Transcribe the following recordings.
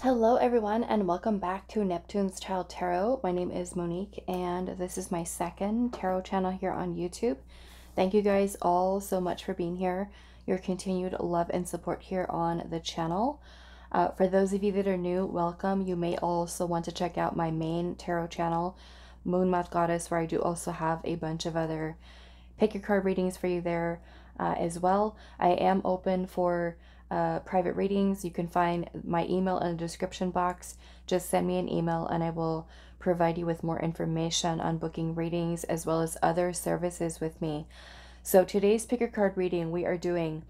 Hello everyone and welcome back to Neptune's Child Tarot. My name is Monique and this is my second tarot channel here on YouTube. Thank you guys all so much for being here, your continued love and support here on the channel. For those of you that are new, welcome. You may also want to check out my main tarot channel, Moon Moth Goddess, where I do also have a bunch of other pick your card readings for you there as well. I am open for private readings. You can find my email in the description box. Just send me an email and I will provide you with more information on booking readings as well as other services with me. So today's pick your card reading, we are doing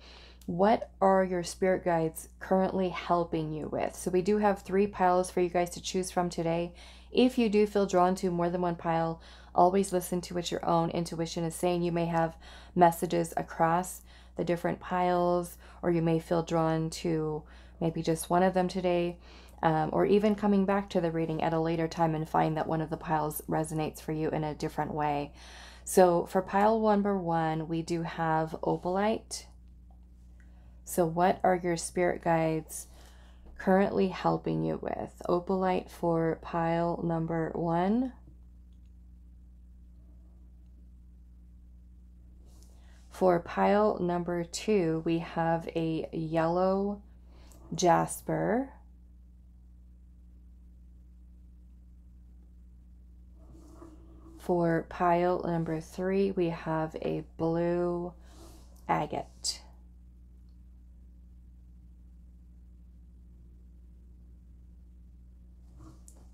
what are your spirit guides currently helping you with. So we do have 3 piles for you guys to choose from today. If you do feel drawn to more than one pile, always listen to what your own intuition is saying. You may have messages across the different piles, or you may feel drawn to maybe just one of them today, or even coming back to the reading at a later time and find that one of the piles resonates for you in a different way. So for pile number 1, we do have Opalite. So what are your spirit guides currently helping you with? Opalite for pile number 1. For pile number 2, we have a yellow Jasper. For pile number 3, we have a blue Agate.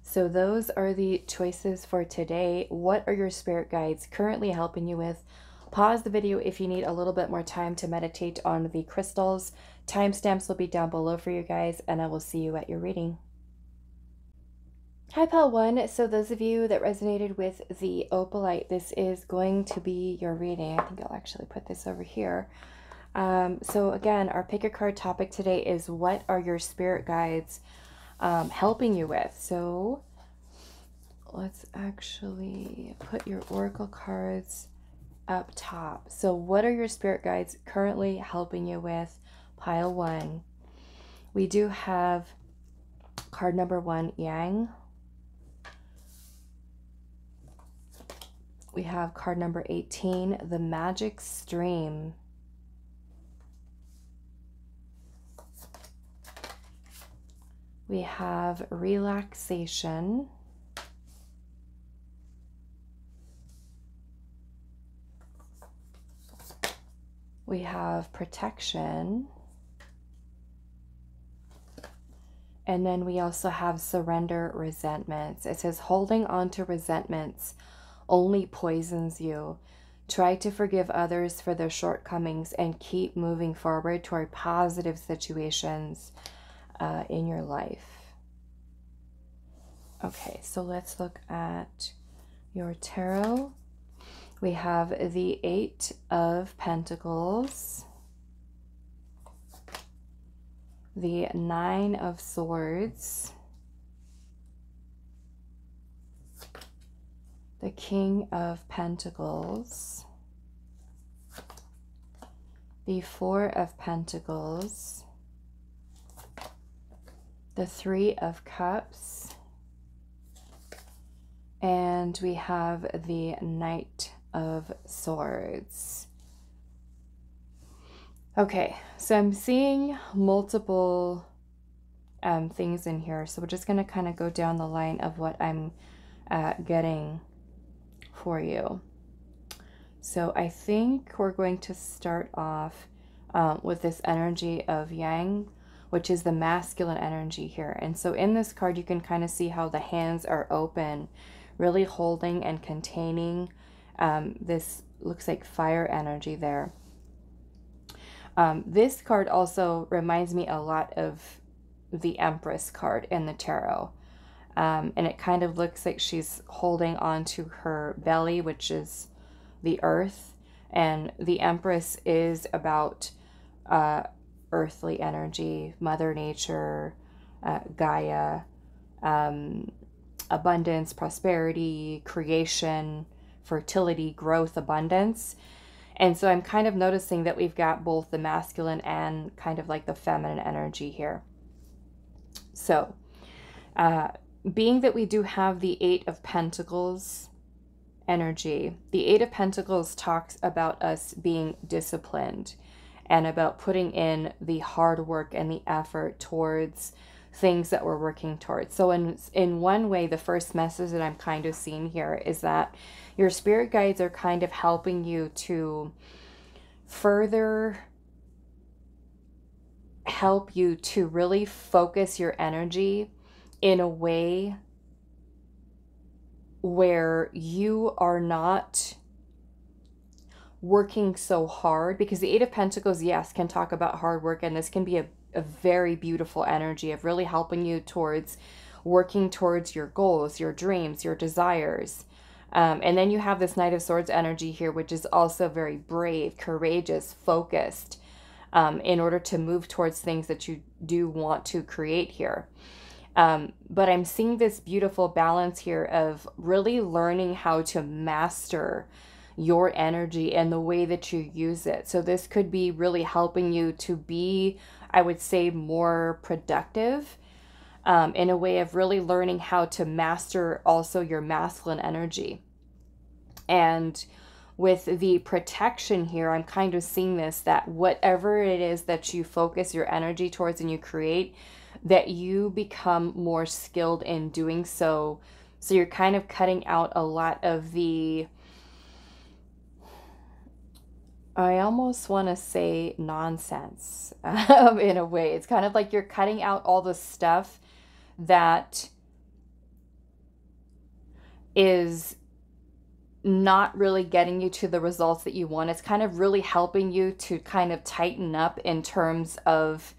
So those are the choices for today. What are your spirit guides currently helping you with? Pause the video if you need a little bit more time to meditate on the crystals. Timestamps will be down below for you guys, and I will see you at your reading. Hi, pile 1. So those of you that resonated with the Opalite, this is going to be your reading. I think I'll actually put this over here. So again, our pick a card topic today is what are your spirit guides helping you with? So let's actually put your oracle cards up top. So what are your spirit guides currently helping you with? Pile 1. We do have card number 1, Yang. We have card number 18, the Magic Stream. We have Relaxation. We have Protection. And then we also have Surrender Resentments. It says holding on to resentments only poisons you. Try to forgive others for their shortcomings and keep moving forward toward positive situations in your life. Okay, so let's look at your tarot. We have the 8 of Pentacles, the 9 of Swords, the King of Pentacles, the 4 of Pentacles, the 3 of Cups, and we have the Knight of Swords. Okay, so I'm seeing multiple things in here. So we're just going to kind of go down the line of what I'm getting for you. So I think we're going to start off with this energy of Yang, which is the masculine energy here. And so in this card, you can kind of see how the hands are open, really holding and containing this looks like fire energy there. This card also reminds me a lot of the Empress card in the tarot. And it kind of looks like she's holding on to her belly, which is the earth. And the Empress is about earthly energy, Mother Nature, Gaia, abundance, prosperity, creation, fertility, growth, abundance. And so I'm kind of noticing that we've got both the masculine and kind of like the feminine energy here. So Being that we do have the Eight of Pentacles energy, the Eight of Pentacles talks about us being disciplined and about putting in the hard work and the effort towards things that we're working towards. So in one way, the first message that I'm kind of seeing here is that your spirit guides are kind of helping you to further help you to really focus your energy in a way where you are not working so hard, because the Eight of Pentacles, yes, can talk about hard work, and this can be a very beautiful energy of really helping you towards working towards your goals, your dreams, your desires. And then you have this Knight of Swords energy here, which is also very brave, courageous, focused, in order to move towards things that you do want to create here. But I'm seeing this beautiful balance here of really learning how to master your energy and the way that you use it. So this could be really helping you to be, I would say, more productive, in a way of really learning how to master also your masculine energy. And with the protection here, I'm kind of seeing this, that whatever it is that you focus your energy towards and you create, that you become more skilled in doing so. So you're kind of cutting out a lot of the, I almost want to say nonsense, in a way. It's kind of like you're cutting out all the stuff that is not really getting you to the results that you want. It's kind of really helping you to kind of tighten up in terms of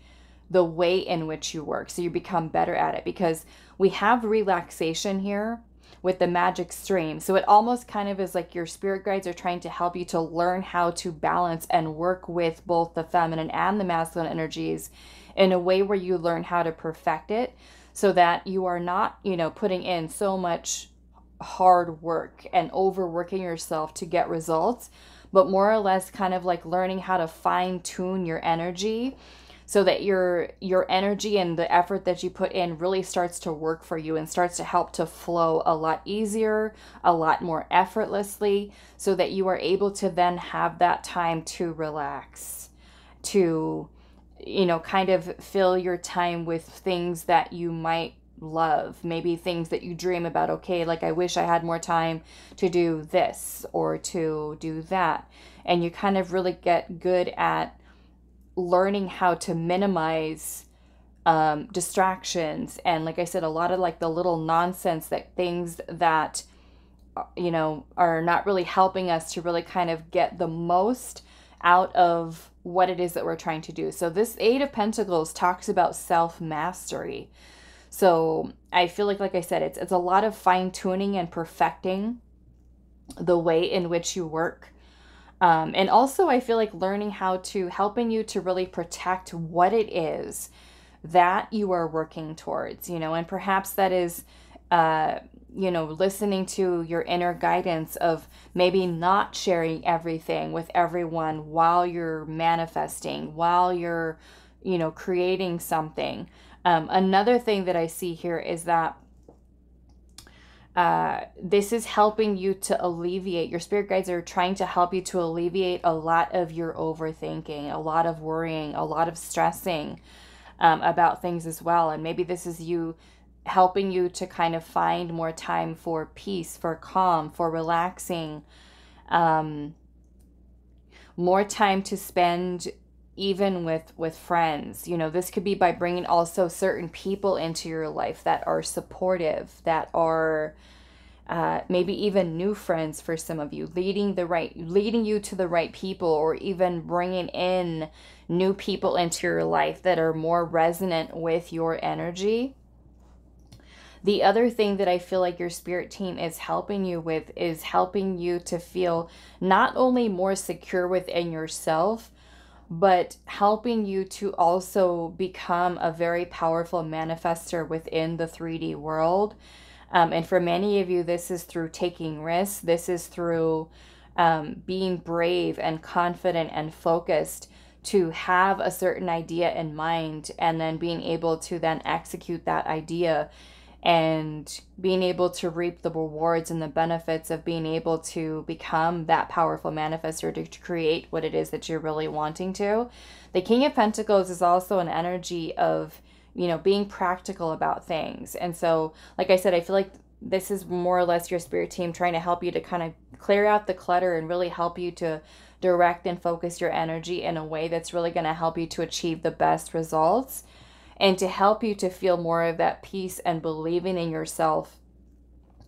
the way in which you work, so you become better at it, because we have relaxation here with the magic stream. So it almost kind of is like your spirit guides are trying to help you to learn how to balance and work with both the feminine and the masculine energies in a way where you learn how to perfect it, so that you are not, you know, putting in so much hard work and overworking yourself to get results, but more or less kind of like learning how to fine tune your energy, so that your energy and the effort that you put in really starts to work for you and starts to help to flow a lot easier, a lot more effortlessly, so that you are able to then have that time to relax, to, you know, kind of fill your time with things that you might love, maybe things that you dream about. Okay, like I wish I had more time to do this or to do that. And you kind of really get good at learning how to minimize distractions, and like I said, a lot of like the little nonsense, that things that, you know, are not really helping us to really kind of get the most out of what it is that we're trying to do. So this Eight of Pentacles talks about self-mastery. So I feel like I said, it's a lot of fine-tuning and perfecting the way in which you work. And also I feel like learning how to, helping you to really protect what it is that you are working towards, you know, and perhaps that is, you know, listening to your inner guidance of maybe not sharing everything with everyone while you're manifesting, while you're, you know, creating something. Another thing that I see here is that this is helping you to alleviate, your spirit guides are trying to help you to alleviate a lot of your overthinking, a lot of worrying, a lot of stressing about things as well. And maybe this is you helping you to kind of find more time for peace, for calm, for relaxing, more time to spend even with friends. You know, this could be by bringing also certain people into your life that are supportive, that are maybe even new friends for some of you, leading you to the right people, or even bringing in new people into your life that are more resonant with your energy. The other thing that I feel like your spirit team is helping you with is helping you to feel not only more secure within yourself, but helping you to also become a very powerful manifester within the 3D world. And for many of you, this is through taking risks. This is through being brave and confident and focused to have a certain idea in mind, and then being able to then execute that idea and being able to reap the rewards and the benefits of being able to become that powerful manifestor to create what it is that you're really wanting to. The King of Pentacles is also an energy of, you know, being practical about things. And so, like I said, I feel like this is more or less your spirit team trying to help you to kind of clear out the clutter and really help you to direct and focus your energy in a way that's really going to help you to achieve the best results, and to help you to feel more of that peace and believing in yourself,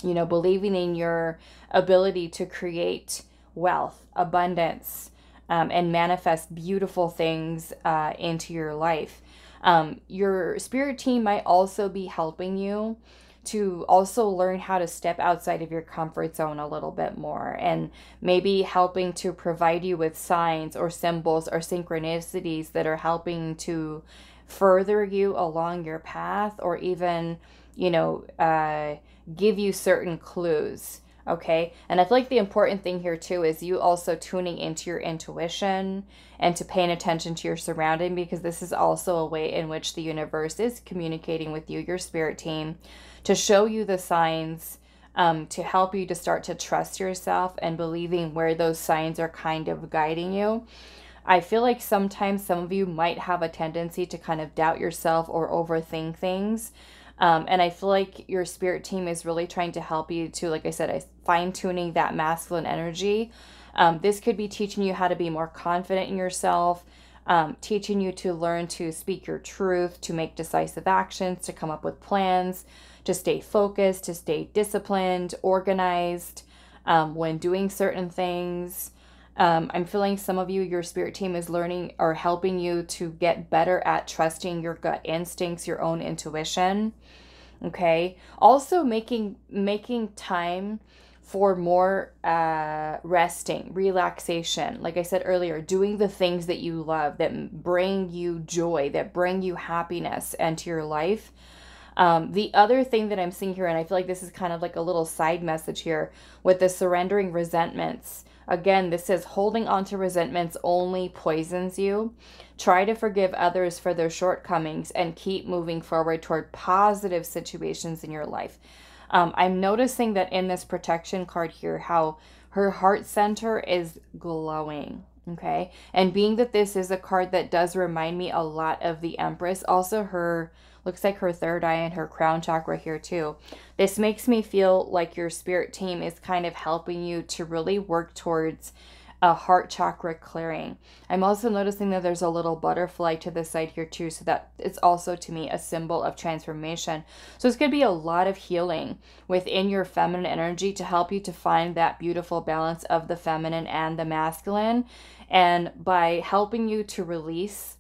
you know, believing in your ability to create wealth, abundance, and manifest beautiful things into your life. Your spirit team might also be helping you to also learn how to step outside of your comfort zone a little bit more, and maybe helping to provide you with signs or symbols or synchronicities that are helping to further you along your path, or even, you know, give you certain clues. Okay. And I feel like the important thing here too is you also tuning into your intuition and to paying attention to your surrounding, because this is also a way in which the universe is communicating with you, your spirit team, to show you the signs, to help you to start to trust yourself and believing where those signs are kind of guiding you. I feel like sometimes some of you might have a tendency to kind of doubt yourself or overthink things. And I feel like your spirit team is really trying to help you to, like I said, fine-tuning that masculine energy. This could be teaching you how to be more confident in yourself, teaching you to learn to speak your truth, to make decisive actions, to come up with plans, to stay focused, to stay disciplined, organized when doing certain things. I'm feeling some of you, your spirit team is learning or helping you to get better at trusting your gut instincts, your own intuition. Okay. Also making time for more resting, relaxation. Like I said earlier, doing the things that you love, that bring you joy, that bring you happiness into your life. The other thing that I'm seeing here, and I feel like this is kind of like a little side message here with the surrendering resentments. Again, this says holding on to resentments only poisons you. Try to forgive others for their shortcomings and keep moving forward toward positive situations in your life. I'm noticing that in this protection card here, how her heart center is glowing. Okay. And being that this is a card that does remind me a lot of the Empress, also her, looks like her third eye and her crown chakra here too. This makes me feel like your spirit team is kind of helping you to really work towards a heart chakra clearing. I'm also noticing that there's a little butterfly to the side here too, so that it's also to me a symbol of transformation. So it's going to be a lot of healing within your feminine energy to help you to find that beautiful balance of the feminine and the masculine, and by helping you to release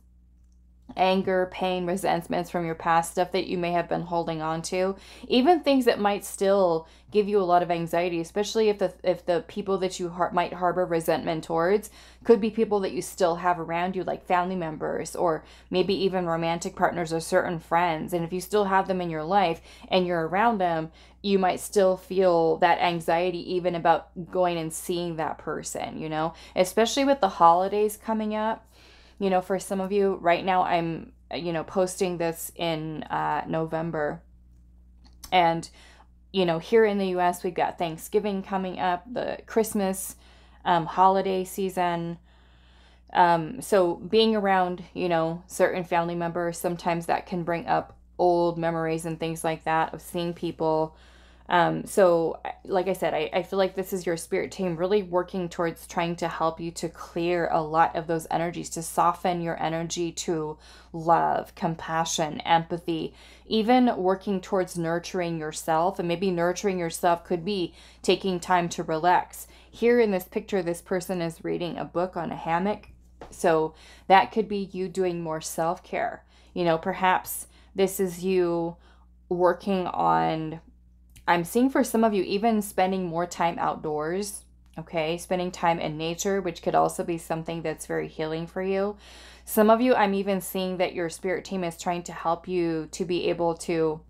anger, pain, resentments from your past, stuff that you may have been holding on to, even things that might still give you a lot of anxiety, especially if the people that you might harbor resentment towards could be people that you still have around you, like family members or maybe even romantic partners or certain friends. And if you still have them in your life and you're around them, you might still feel that anxiety even about going and seeing that person, you know, especially with the holidays coming up. You know, for some of you right now, I'm, you know, posting this in November. And, you know, here in the US, we've got Thanksgiving coming up, the Christmas holiday season. So being around, you know, certain family members, sometimes that can bring up old memories and things like that of seeing people. So like I said, I feel like this is your spirit team really working towards trying to help you to clear a lot of those energies, to soften your energy to love, compassion, empathy, even working towards nurturing yourself. And maybe nurturing yourself could be taking time to relax. Here in this picture, this person is reading a book on a hammock. So that could be you doing more self-care. You know, perhaps this is you working on, I'm seeing for some of you, even spending more time outdoors, okay? Spending time in nature, which could also be something that's very healing for you. Some of you, I'm even seeing that your spirit team is trying to help you to be able to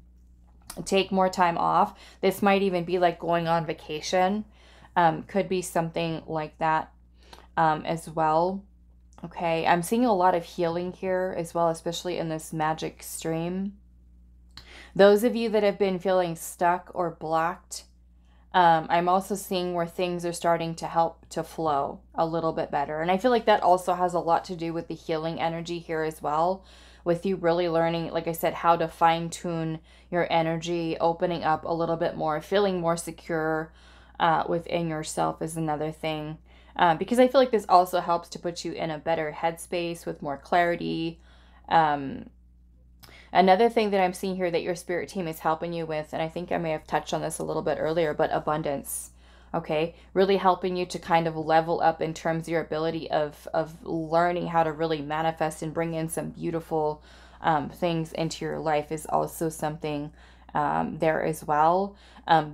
take more time off. This might even be like going on vacation. Could be something like that as well. Okay, I'm seeing a lot of healing here as well, especially in this magic stream. Those of you that have been feeling stuck or blocked, I'm also seeing where things are starting to help to flow a little bit better. And I feel like that also has a lot to do with the healing energy here as well, with you really learning, like I said, how to fine tune your energy, opening up a little bit more, feeling more secure within yourself is another thing. Because I feel like this also helps to put you in a better headspace with more clarity. Another thing that I'm seeing here that your spirit team is helping you with, and I think I may have touched on this a little bit earlier, but abundance, okay? Really helping you to kind of level up in terms of your ability of learning how to really manifest and bring in some beautiful things into your life is also something there as well.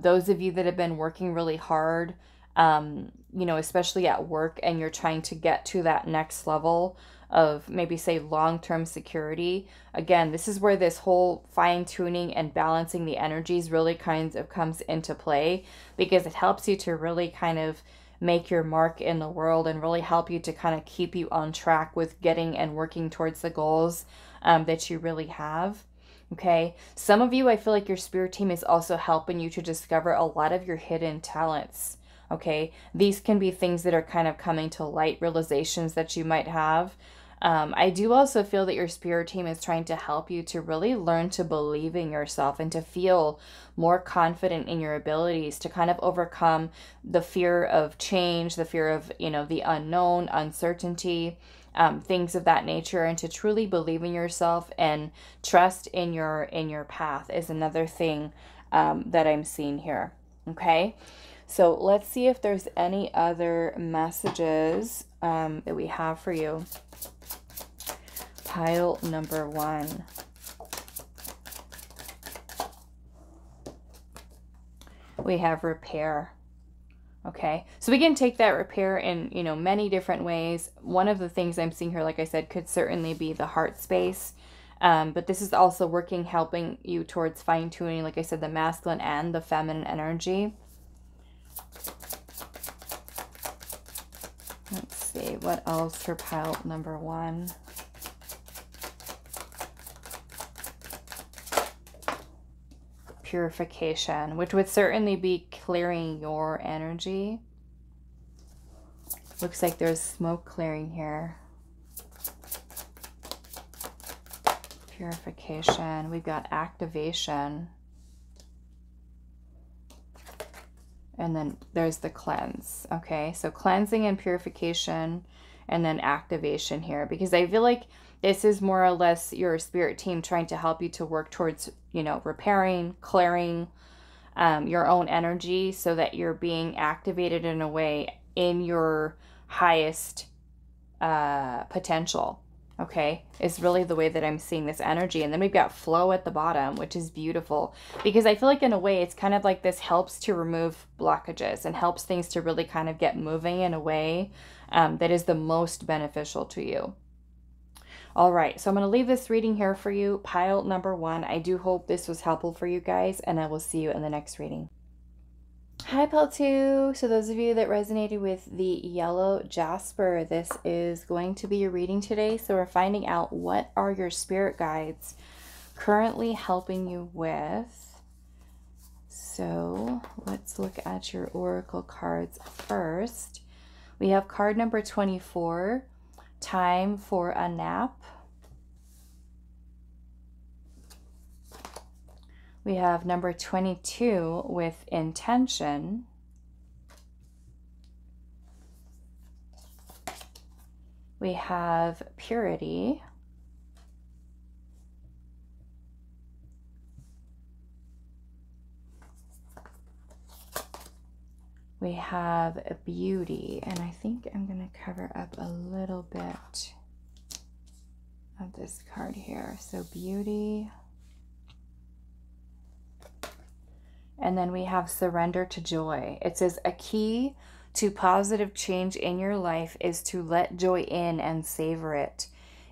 Those of you that have been working really hard, you know, especially at work, and you're trying to get to that next level of maybe say long-term security. Again, this is where this whole fine-tuning and balancing the energies really kind of comes into play, because it helps you to really kind of make your mark in the world and really help you to kind of keep you on track with getting and working towards the goals that you really have. Okay, some of you, I feel like your spirit team is also helping you to discover a lot of your hidden talents. Okay, these can be things that are kind of coming to light, realizations that you might have. I do also feel that your spirit team is trying to help you to really learn to believe in yourself and to feel more confident in your abilities, to kind of overcome the fear of change, the fear of, you know, the unknown, uncertainty, things of that nature, and to truly believe in yourself and trust in your path is another thing that I'm seeing here. Okay. So let's see if there's any other messages that we have for you. Pile number 1. We have repair. Okay, so we can take that repair in, you know, many different ways. One of the things I'm seeing here, like I said, could certainly be the heart space. But this is also working, helping you towards fine-tuning, like I said, the masculine and the feminine energy. Let's see, what else for pile number 1? Purification, which would certainly be clearing your energy. Looks like there's smoke clearing here. Purification. We've got activation. And then there's the cleanse. Okay, so cleansing and purification, and then activation here, because I feel like this is more or less your spirit team trying to help you to work towards, you know, repairing, clearing your own energy so that you're being activated in a way in your highest potential. Okay, is really the way that I'm seeing this energy. And then we've got flow at the bottom, which is beautiful, because I feel like in a way it's kind of like this helps to remove blockages and helps things to really kind of get moving in a way that is the most beneficial to you. All right, so I'm going to leave this reading here for you, pile number 1. I do hope this was helpful for you guys, and I will see you in the next reading. Hi, pile 2. So those of you that resonated with the yellow Jasper, this is going to be your reading today. So we're finding out what are your spirit guides currently helping you with. So let's look at your oracle cards first. We have card number 24, time for a nap. We have number 22 with intention. We have purity. We have beauty, and I think I'm going to cover up a little bit of this card here. So beauty. And then we have surrender to joy. It says a key to positive change in your life is to let joy in and savor it.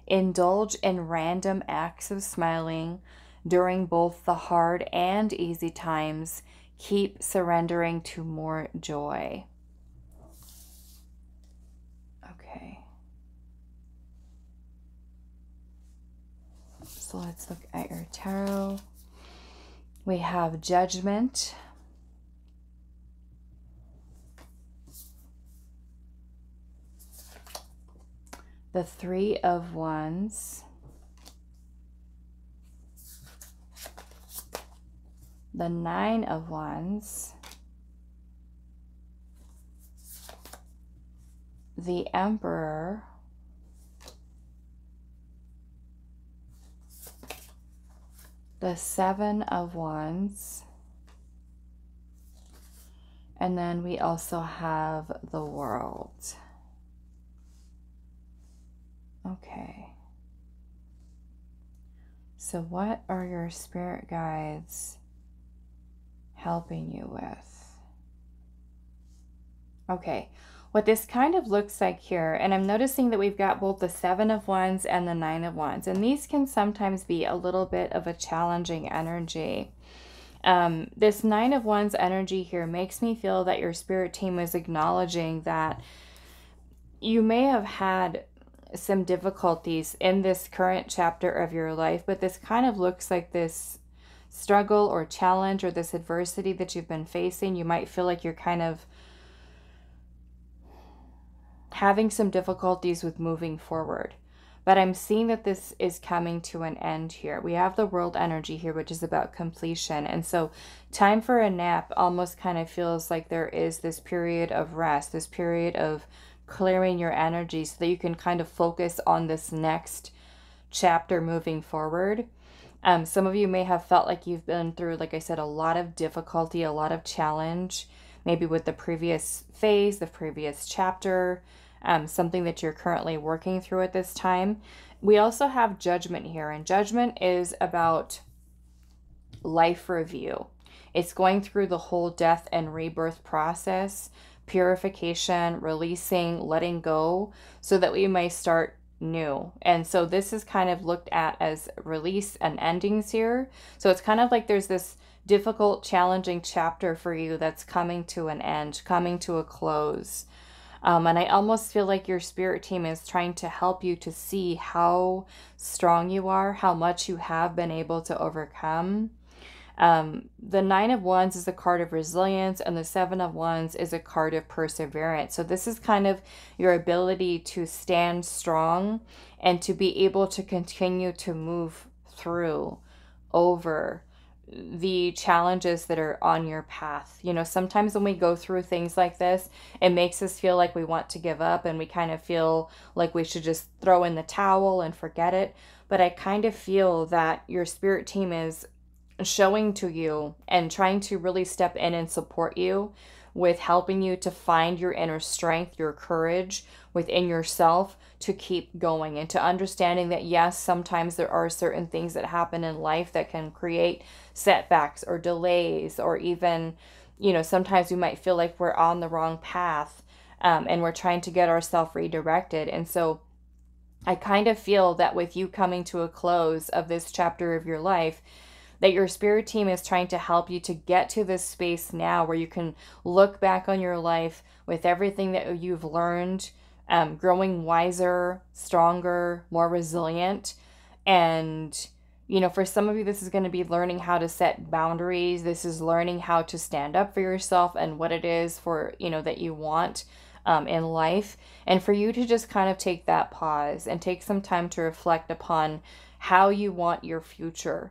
Indulge in random acts of smiling during both the hard and easy times. Keep surrendering to more joy. Okay. So let's look at your tarot. We have Judgment. The Three of Wands. The Nine of Wands. The Emperor. The Seven of Wands. And then we also have the World. Okay. So what are your spirit guides helping you with? Okay. What this kind of looks like here, and I'm noticing that we've got both the Seven of Wands and the Nine of Wands, and these can sometimes be a little bit of a challenging energy. This Nine of Wands energy here makes me feel that your spirit team is acknowledging that you may have had some difficulties in this current chapter of your life, but this kind of looks like this struggle or challenge or this adversity that you've been facing. You might feel like you're kind of having some difficulties with moving forward. But I'm seeing that this is coming to an end here. We have the World energy here, which is about completion. And so time for a nap almost kind of feels like there is this period of rest, this period of clearing your energy so that you can kind of focus on this next chapter moving forward. Some of you may have felt like you've been through, like I said, a lot of difficulty, a lot of challenge, maybe with the previous phase, the previous chapter, something that you're currently working through at this time. We also have Judgment here, and Judgment is about life review. It's going through the whole death and rebirth process, purification, releasing, letting go, so that we may start new. And so this is kind of looked at as release and endings here. So it's kind of like there's this difficult, challenging chapter for you that's coming to an end, coming to a close. And I almost feel like your spirit team is trying to help you to see how strong you are, how much you have been able to overcome. The Nine of Wands is a card of resilience, and the Seven of Wands is a card of perseverance. So this is kind of your ability to stand strong and to be able to continue to move through, over the challenges that are on your path. You know, sometimes when we go through things like this, it makes us feel like we want to give up, and we kind of feel like we should just throw in the towel and forget it. But I kind of feel that your spirit team is showing to you and trying to really step in and support you with helping you to find your inner strength, your courage within yourself to keep going, and to understanding that yes, sometimes there are certain things that happen in life that can create setbacks or delays, or even, you know, sometimes we might feel like we're on the wrong path, and we're trying to get ourselves redirected. And so I kind of feel that with you coming to a close of this chapter of your life, that your spirit team is trying to help you to get to this space now where you can look back on your life with everything that you've learned, growing wiser, stronger, more resilient. And, you know, for some of you, this is going to be learning how to set boundaries. This is learning how to stand up for yourself and what it is for, you know, that you want in life. And for you to just kind of take that pause and take some time to reflect upon how you want your future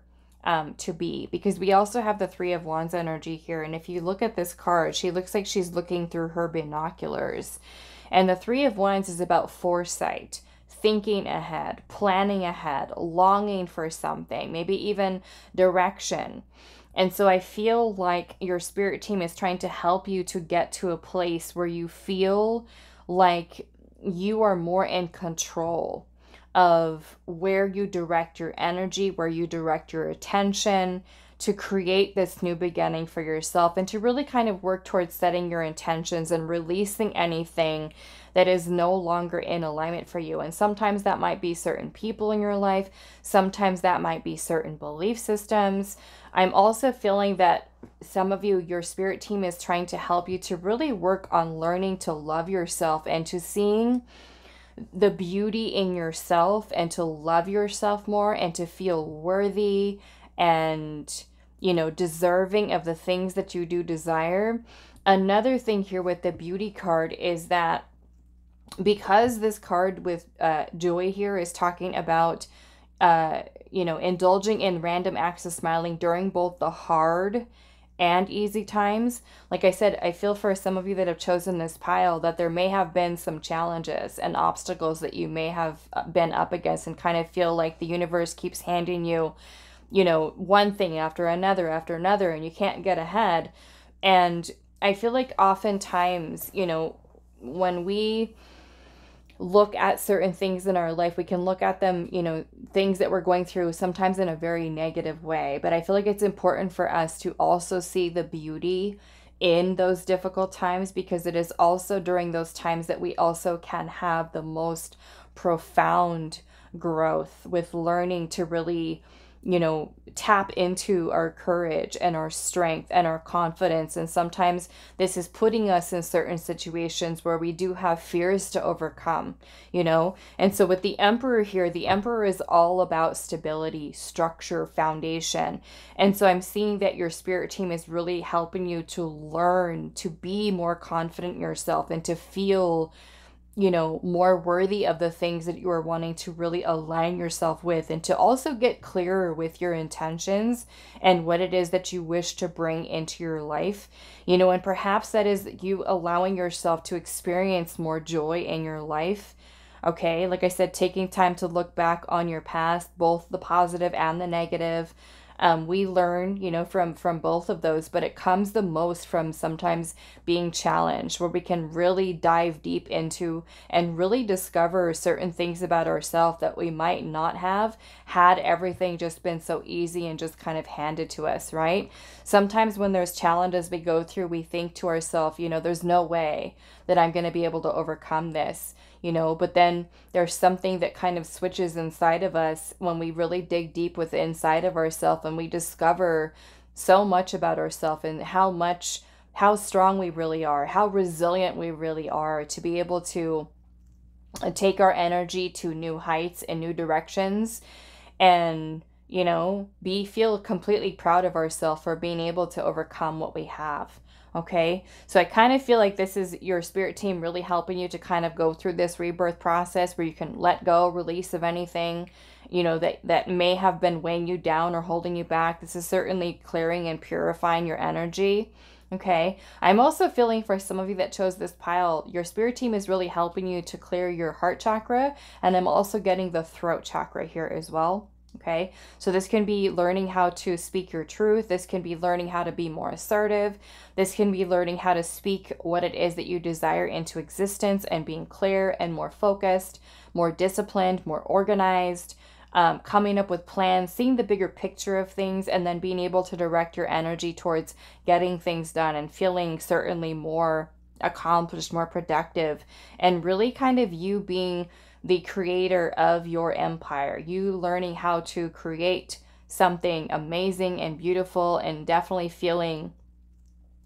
to be, because we also have the Three of Wands energy here. And if you look at this card, she looks like she's looking through her binoculars. And the Three of Wands is about foresight, thinking ahead, planning ahead, longing for something, maybe even direction. And so I feel like your spirit team is trying to help you to get to a place where you feel like you are more in control of where you direct your energy, where you direct your attention, to create this new beginning for yourself, and to really kind of work towards setting your intentions and releasing anything that is no longer in alignment for you. And sometimes that might be certain people in your life. Sometimes that might be certain belief systems. I'm also feeling that some of you, your spirit team is trying to help you to really work on learning to love yourself and to seeing the beauty in yourself and to love yourself more and to feel worthy and you know, deserving of the things that you do desire. Another thing here with the beauty card is that because this card with joy here is talking about, you know, indulging in random acts of smiling during both the hard and easy times. Like I said, I feel for some of you that have chosen this pile that there may have been some challenges and obstacles that you may have been up against, and kind of feel like the universe keeps handing you, you know, one thing after another, and you can't get ahead. And I feel like oftentimes, you know, when we look at certain things in our life, we can look at them, you know, things that we're going through sometimes in a very negative way. But I feel like it's important for us to also see the beauty in those difficult times, because it is also during those times that we also can have the most profound growth with learning to really, you know, tap into our courage and our strength and our confidence. And sometimes this is putting us in certain situations where we do have fears to overcome, you know. And so with the Emperor here, the Emperor is all about stability, structure, foundation. And so I'm seeing that your spirit team is really helping you to learn to be more confident in yourself and to feel, you know, more worthy of the things that you are wanting to really align yourself with, and to also get clearer with your intentions and what it is that you wish to bring into your life, you know. And perhaps that is you allowing yourself to experience more joy in your life. Okay, like I said, taking time to look back on your past, both the positive and the negative. We learn, you know, from both of those, but it comes the most from sometimes being challenged, where we can really dive deep into and really discover certain things about ourselves that we might not have had everything just been so easy and just kind of handed to us, right? Sometimes when there's challenges we go through, we think to ourselves, you know, there's no way that I'm going to be able to overcome this, you know. But then there's something that kind of switches inside of us when we really dig deep within inside of ourselves, and we discover so much about ourselves and how strong we really are, how resilient we really are, to be able to take our energy to new heights and new directions, and, you know, feel completely proud of ourselves for being able to overcome what we have. Okay, so I kind of feel like this is your spirit team really helping you to kind of go through this rebirth process where you can let go, release of anything, you know, that may have been weighing you down or holding you back. This is certainly clearing and purifying your energy. Okay, I'm also feeling for some of you that chose this pile, your spirit team is really helping you to clear your heart chakra, and I'm also getting the throat chakra here as well. Okay, so this can be learning how to speak your truth. This can be learning how to be more assertive. This can be learning how to speak what it is that you desire into existence, and being clear and more focused, more disciplined, more organized, coming up with plans, seeing the bigger picture of things, and then being able to direct your energy towards getting things done and feeling certainly more accomplished, more productive, and really kind of you being the creator of your empire, you learning how to create something amazing and beautiful, and definitely feeling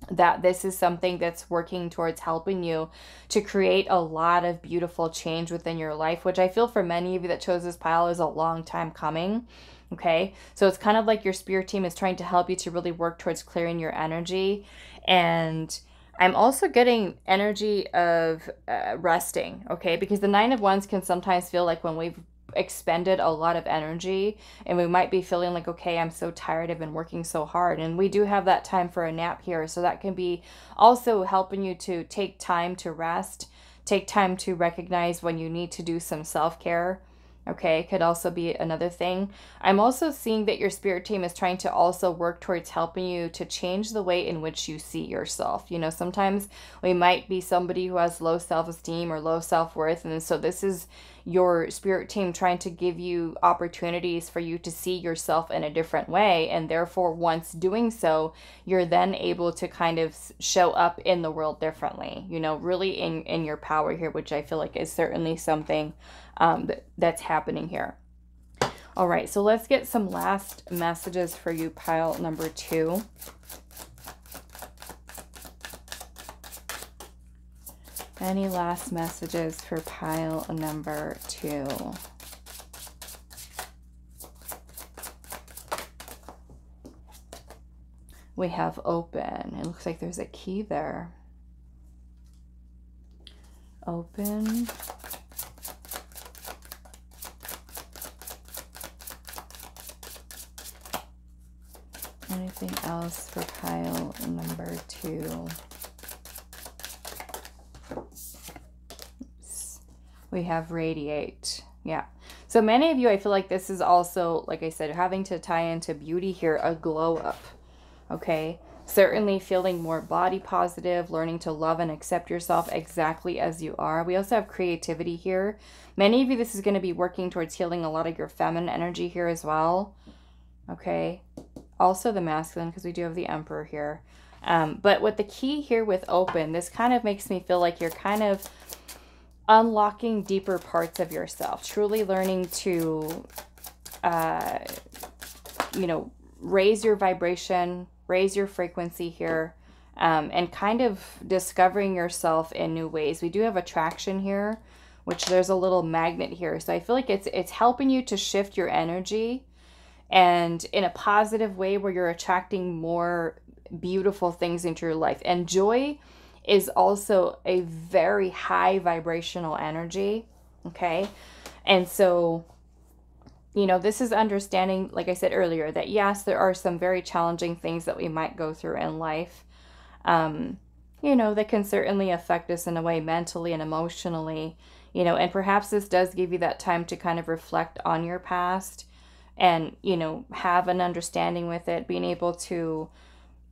that this is something that's working towards helping you to create a lot of beautiful change within your life, which I feel for many of you that chose this pile is a long time coming. Okay, so it's kind of like your spirit team is trying to help you to really work towards clearing your energy. And I'm also getting energy of resting, okay? Because the Nine of Wands can sometimes feel like when we've expended a lot of energy and we might be feeling like, okay, I'm so tired, I've been working so hard. And we do have that time for a nap here. So that can be also helping you to take time to rest, take time to recognize when you need to do some self-care. Okay, could also be another thing. I'm also seeing that your spirit team is trying to also work towards helping you to change the way in which you see yourself. You know, sometimes we might be somebody who has low self-esteem or low self-worth, and so this is your spirit team trying to give you opportunities for you to see yourself in a different way, and therefore once doing so, you're then able to kind of show up in the world differently, you know, really in your power here, which I feel like is certainly something that's happening here. All right, so let's get some last messages for you, pile number 2. Any last messages for pile number 2? We have open. It looks like there's a key there. Open. Anything else for pile number 2? Oops. We have radiate. Yeah. So many of you, I feel like this is also, like I said, having to tie into beauty here, a glow up. Okay. Certainly feeling more body positive, learning to love and accept yourself exactly as you are. We also have creativity here. Many of you, this is going to be working towards healing a lot of your feminine energy here as well. Okay. Also the masculine, because we do have the Emperor here. But with the key here with open, this kind of makes me feel like you're kind of unlocking deeper parts of yourself, truly learning to, you know, raise your vibration, raise your frequency here, and kind of discovering yourself in new ways. We do have attraction here, which there's a little magnet here. So I feel like it's helping you to shift your energy and in a positive way where you're attracting more beautiful things into your life. And joy is also a very high vibrational energy. Okay. And so, you know, this is understanding, like I said earlier, that yes, there are some very challenging things that we might go through in life, you know, that can certainly affect us in a way mentally and emotionally, you know, and perhaps this does give you that time to kind of reflect on your past and, you know, have an understanding with it, being able to,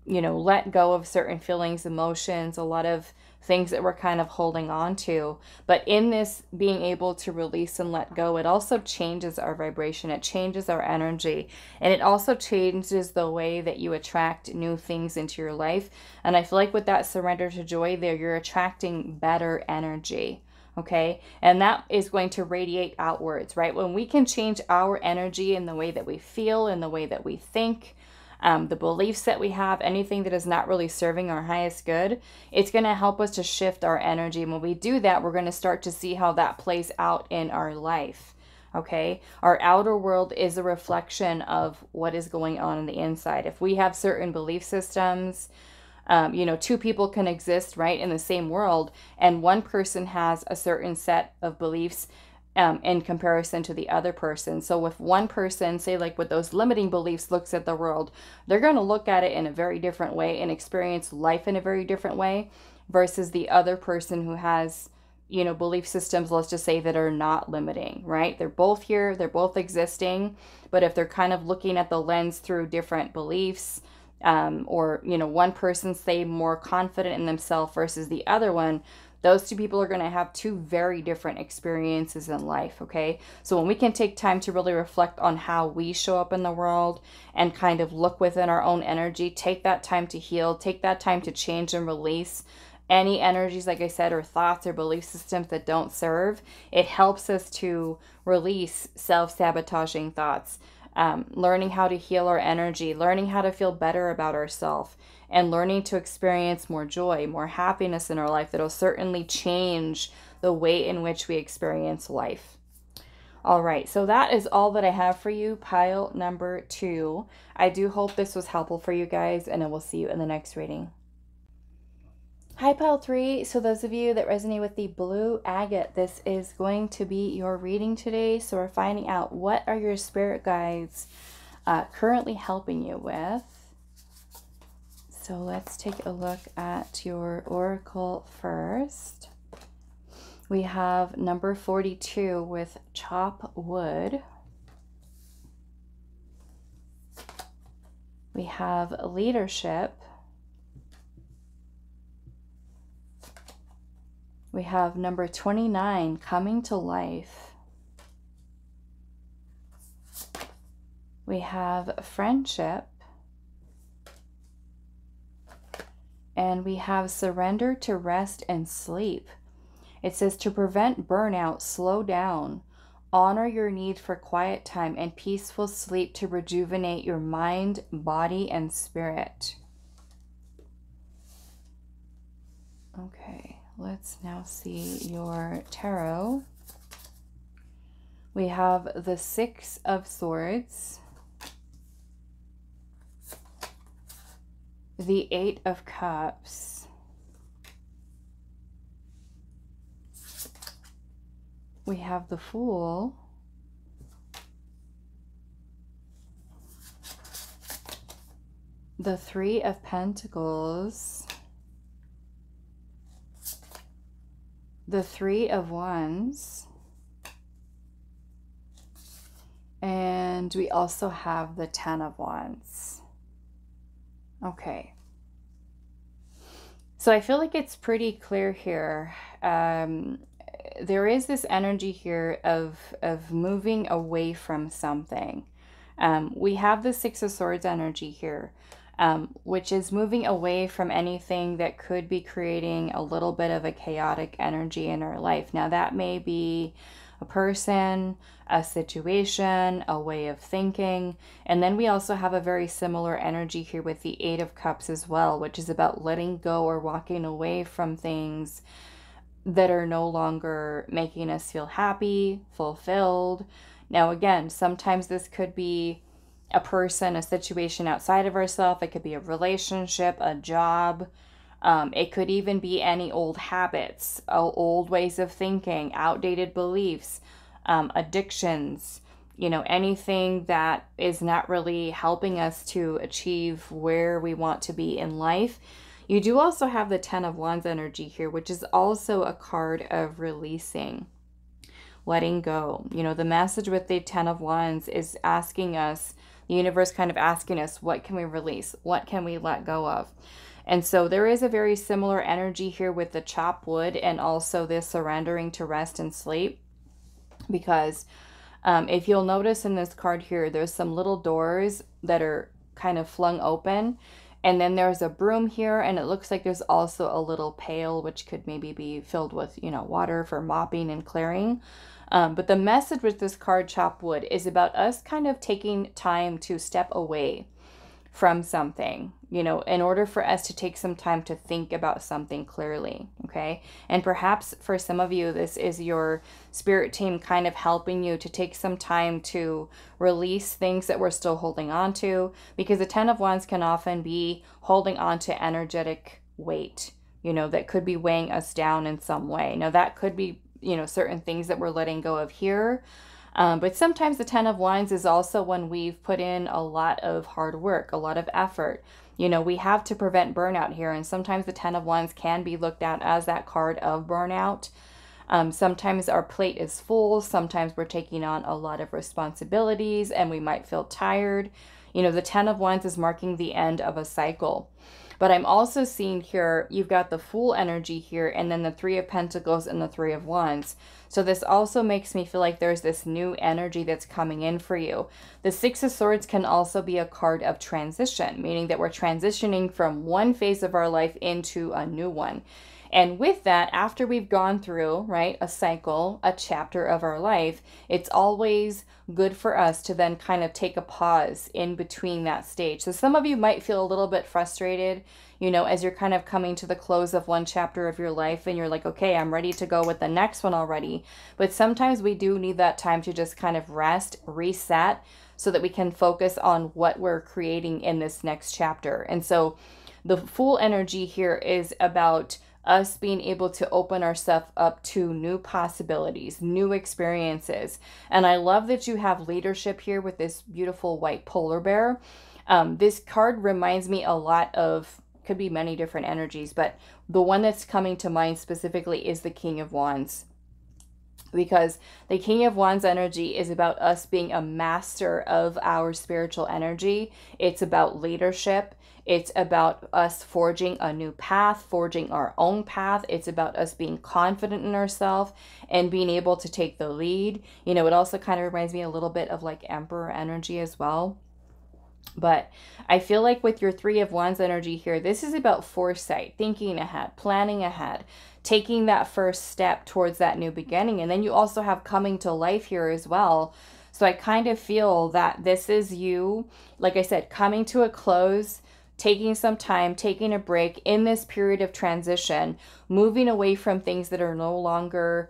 you know, let go of certain feelings, emotions, a lot of things that we're kind of holding on to. But in this being able to release and let go, it also changes our vibration. It changes our energy. And it also changes the way that you attract new things into your life. And I feel like with that surrender to joy there, you're attracting better energy. Okay. And that is going to radiate outwards, right? When we can change our energy in the way that we feel, in the way that we think, the beliefs that we have, anything that is not really serving our highest good, it's going to help us to shift our energy. And when we do that, we're going to start to see how that plays out in our life. Okay. Our outer world is a reflection of what is going on in the inside. If we have certain belief systems, you know, two people can exist right in the same world, and one person has a certain set of beliefs in comparison to the other person. So if one person, say like with those limiting beliefs, looks at the world, they're going to look at it in a very different way and experience life in a very different way versus the other person who has, you know, belief systems, let's just say, that are not limiting, right? They're both here, they're both existing, but if they're kind of looking at the lens through different beliefs, or, you know, one person say more confident in themselves versus the other one, those two people are going to have two very different experiences in life. Okay. So when we can take time to really reflect on how we show up in the world and kind of look within our own energy, take that time to heal, take that time to change and release any energies, like I said, or thoughts or belief systems that don't serve, it helps us to release self-sabotaging thoughts. Learning how to heal our energy, learning how to feel better about ourselves, and learning to experience more joy, more happiness in our life that'll certainly change the way in which we experience life. All right, so that is all that I have for you, pile number 2. I do hope this was helpful for you guys, and I will see you in the next reading. Hi, pile 3. So those of you that resonate with the blue agate, this is going to be your reading today. So we're finding out, what are your spirit guides currently helping you with? So let's take a look at your oracle first. We have number 42 with chop wood. We have leadership. We have number 29, coming to life. We have friendship. And we have surrender to rest and sleep. It says to prevent burnout, slow down. Honor your need for quiet time and peaceful sleep to rejuvenate your mind, body, and spirit. Okay. Let's now see your tarot. We have the 6 of Swords. the Eight of Cups. We have the Fool. The Three of Pentacles. The Three of Wands. And we also have the Ten of Wands. Okay. So I feel like it's pretty clear here. There is this energy here of moving away from something. We have the Six of Swords energy here, which is moving away from anything that could be creating a little bit of a chaotic energy in our life. Now, that may be a person, a situation, a way of thinking. And then we also have a very similar energy here with the Eight of Cups as well, which is about letting go or walking away from things that are no longer making us feel happy, fulfilled. Now, again, sometimes this could be a person, a situation outside of ourselves. It could be a relationship, a job. It could even be any old habits, old ways of thinking, outdated beliefs, addictions, you know, anything that is not really helping us to achieve where we want to be in life. You do also have the Ten of Wands energy here, which is also a card of releasing, letting go. You know, the message with the Ten of Wands is asking us, the universe kind of asking us, what can we release? What can we let go of? And so there is a very similar energy here with the chopped wood and also this surrendering to rest and sleep. Because if you'll notice in this card here, there's some little doors that are kind of flung open. And then there's a broom here, and it looks like there's also a little pail, which could maybe be filled with, you know, water for mopping and clearing. But the message with this card, chopped wood, is about us kind of taking time to step away from something, you know, in order for us to take some time to think about something clearly, okay? And perhaps for some of you, this is your spirit team kind of helping you to take some time to release things that we're still holding on to, because the Ten of Wands can often be holding on to energetic weight, you know, that could be weighing us down in some way. Now, that could be, you know, certain things that we're letting go of here. But sometimes the Ten of Wands is also when we've put in a lot of hard work, a lot of effort. You know, we have to prevent burnout here. And sometimes the Ten of Wands can be looked at as that card of burnout. Sometimes our plate is full. Sometimes we're taking on a lot of responsibilities and we might feel tired. You know, the Ten of Wands is marking the end of a cycle. But I'm also seeing here, you've got the Fool energy here, and then the Three of Pentacles and the Three of Wands. So this also makes me feel like there's this new energy that's coming in for you. The Six of Swords can also be a card of transition, meaning that we're transitioning from one phase of our life into a new one. And with that, after we've gone through, right, a cycle, a chapter of our life, it's always good for us to then kind of take a pause in between that stage. So some of you might feel a little bit frustrated, you know, as you're kind of coming to the close of one chapter of your life and you're like, okay, I'm ready to go with the next one already. But sometimes we do need that time to just kind of rest, reset, so that we can focus on what we're creating in this next chapter. And so the Fool energy here is about us being able to open ourselves up to new possibilities, new experiences. And I love that you have leadership here with this beautiful white polar bear. This card reminds me a lot of, could be many different energies, but the one that's coming to mind specifically is the King of Wands. Because the King of Wands energy is about us being a master of our spiritual energy. It's about leadership. It's about us forging a new path, forging our own path. It's about us being confident in ourselves and being able to take the lead. You know, it also kind of reminds me a little bit of like Emperor energy as well. But I feel like with your Three of Wands energy here, this is about foresight, thinking ahead, planning ahead, taking that first step towards that new beginning. And then you also have coming to life here as well. So I kind of feel that this is you, like I said, coming to a close, taking some time, taking a break in this period of transition, moving away from things that are no longer,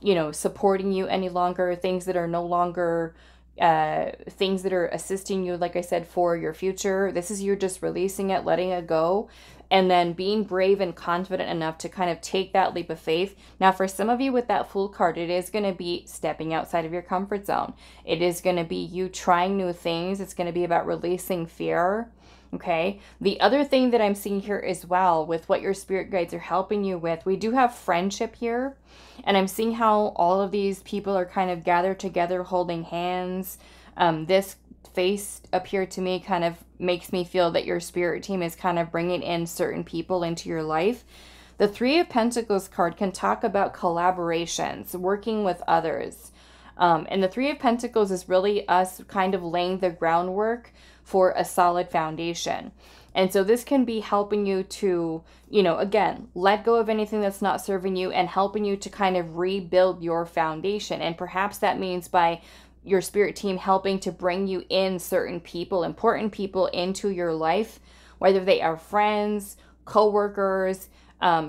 you know, supporting you any longer, things that are no longer, things that are assisting you, like I said, for your future. This is you just releasing it, letting it go, and then being brave and confident enough to kind of take that leap of faith. Now, for some of you with that Fool card, it is going to be stepping outside of your comfort zone. It is going to be you trying new things. It's going to be about releasing fear. Okay. The other thing that I'm seeing here as well with what your spirit guides are helping you with, we do have friendship here. And I'm seeing how all of these people are kind of gathered together holding hands. This face up here to me kind of makes me feel that your spirit team is kind of bringing in certain people into your life. The Three of Pentacles card can talk about collaborations, working with others. And the Three of Pentacles is really us kind of laying the groundwork for a solid foundation. And so this can be helping you to, you know, again, let go of anything that's not serving you and helping you to kind of rebuild your foundation. And perhaps that means by your spirit team helping to bring you in certain people, important people into your life, whether they are friends, co-workers,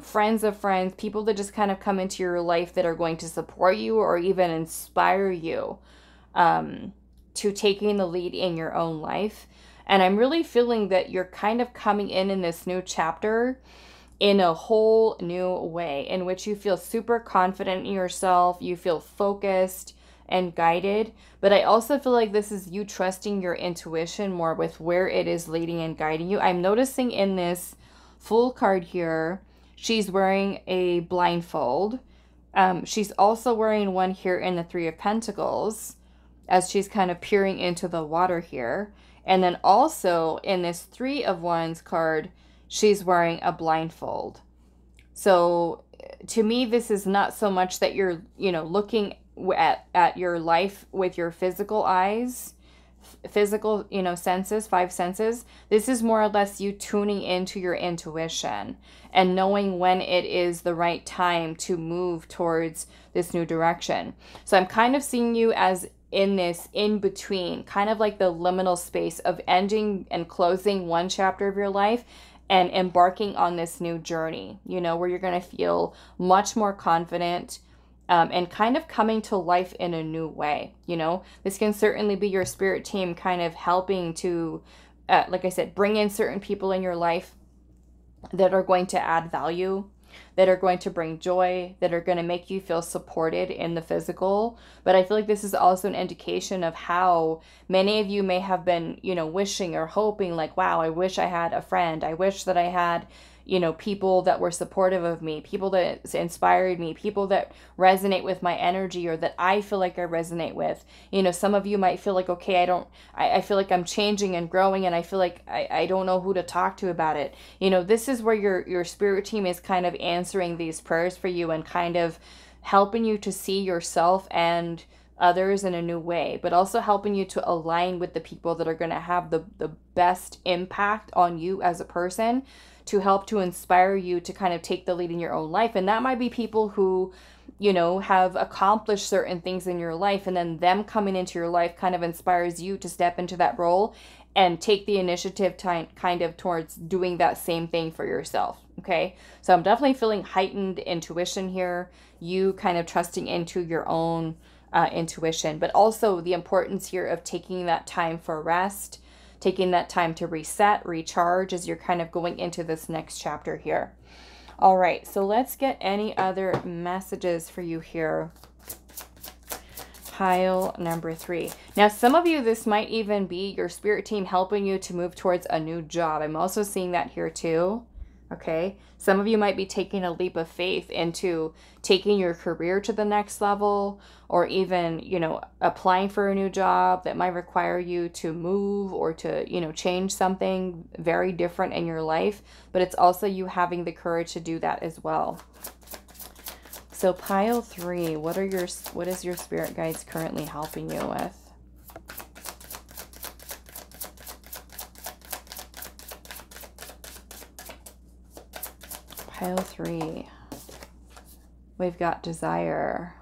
friends of friends, people that just kind of come into your life that are going to support you or even inspire you to taking the lead in your own life. And I'm really feeling that you're kind of coming in this new chapter in a whole new way in which you feel super confident in yourself, you feel focused and guided. But I also feel like this is you trusting your intuition more with where it is leading and guiding you. I'm noticing in this Fool card here, she's wearing a blindfold. She's also wearing one here in the Three of Pentacles as she's kind of peering into the water here. And then also in this Three of Wands card, she's wearing a blindfold. So to me, this is not so much that you're, you know, looking at your life with your physical eyes, physical, you know, senses, five senses. This is more or less you tuning into your intuition and knowing when it is the right time to move towards this new direction. So I'm kind of seeing you as in this in between, kind of like the liminal space of ending and closing one chapter of your life and embarking on this new journey, you know, where you're going to feel much more confident and kind of coming to life in a new way. You know, this can certainly be your spirit team kind of helping to, like I said, bring in certain people in your life that are going to add value, that are going to bring joy, that are going to make you feel supported in the physical. But I feel like this is also an indication of how many of you may have been, you know, wishing or hoping like, wow, I wish I had a friend. I wish that I had, you know, people that were supportive of me, people that inspired me, people that resonate with my energy or that I feel like I resonate with. You know, some of you might feel like, okay, I feel like I'm changing and growing and I feel like I don't know who to talk to about it. You know, this is where your spirit team is kind of answering these prayers for you and kind of helping you to see yourself and others in a new way, but also helping you to align with the people that are going to have the best impact on you as a person, to help to inspire you to kind of take the lead in your own life. And that might be people who, you know, have accomplished certain things in your life, and then them coming into your life kind of inspires you to step into that role and take the initiative kind of towards doing that same thing for yourself. Okay. So I'm definitely feeling heightened intuition here, you kind of trusting into your own intuition, but also the importance here of taking that time for rest, taking that time to reset, recharge as you're kind of going into this next chapter here. All right, so let's get any other messages for you here. Pile number 3. Now, some of you, this might even be your spirit team helping you to move towards a new job. I'm also seeing that here too. Okay, some of you might be taking a leap of faith into taking your career to the next level, or even, you know, applying for a new job that might require you to move or to, you know, change something very different in your life. But it's also you having the courage to do that as well. So pile 3, what is your spirit guides currently helping you with? Pile 3, we've got desire.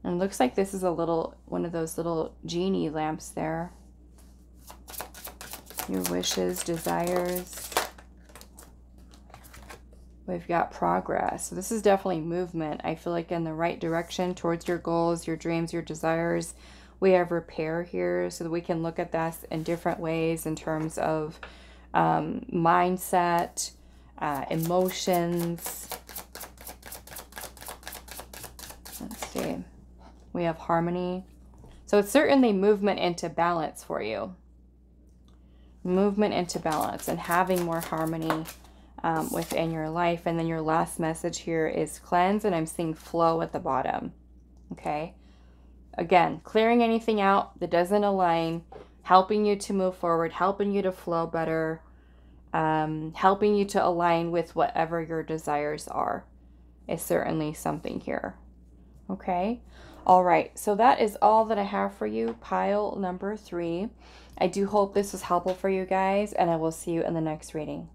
And it looks like this is one of those little genie lamps there. Your wishes, desires. We've got progress. So this is definitely movement. I feel like in the right direction towards your goals, your dreams, your desires. We have repair here, so that we can look at this in different ways in terms of mindset, emotions. Let's see. We have harmony. So it's certainly movement into balance for you. Movement into balance and having more harmony within your life. And then your last message here is cleanse, and I'm seeing flow at the bottom. Okay. Again, clearing anything out that doesn't align, helping you to move forward, helping you to flow better, helping you to align with whatever your desires are is certainly something here. Okay. All right. So that is all that I have for you, pile number 3. I do hope this was helpful for you guys, and I will see you in the next reading.